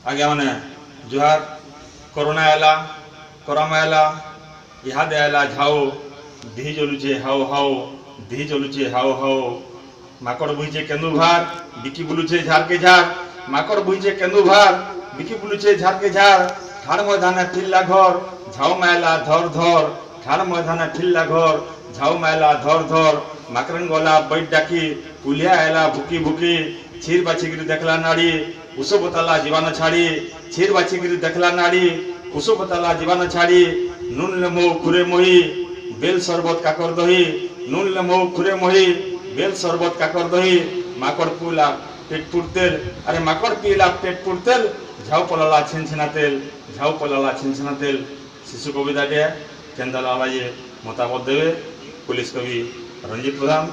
आगे मैंने जुहार कोरोना आला करम आला इहादे आला झाओ धी जलुचे हाओ हाओ धी जलुचे हाओ हाओ माकड़ बुझे केंदु भार बिकी बुलुचे झार के झार माकड़ बुझे केंदु भार बिकी बुलुचे झार के झार ठाड़ मैदाने ठिल्ला घर झाओ मायला धर धर ठाड़ मैदाने ठिल्ला घर झाओ मायला धर धर माकरन गला बैठ डाकी पुलिया आयला भुकी भुकी छीर बाछीगिरी देखला नाड़ी उसो बताला जीवान छाड़ी छीर बाछीगिरी देखला नाड़ी उसो बताला जीवान छाड़ी नून लेमो खुरे मोही बेल शरबत काकर दही नून लेमो खुरे मोही बेल शरबत काकर दही माकड़ पुला पेट पुरतेल अरे माकड़ पीला पेट पुरतेल झाऊ पलाला छिनछिना तेल झाऊ पलाला छिनछिना तेल शिशु कविता केंद्र लाला ये मुताबत देवे पुलिस कवि रंजीत प्रधान।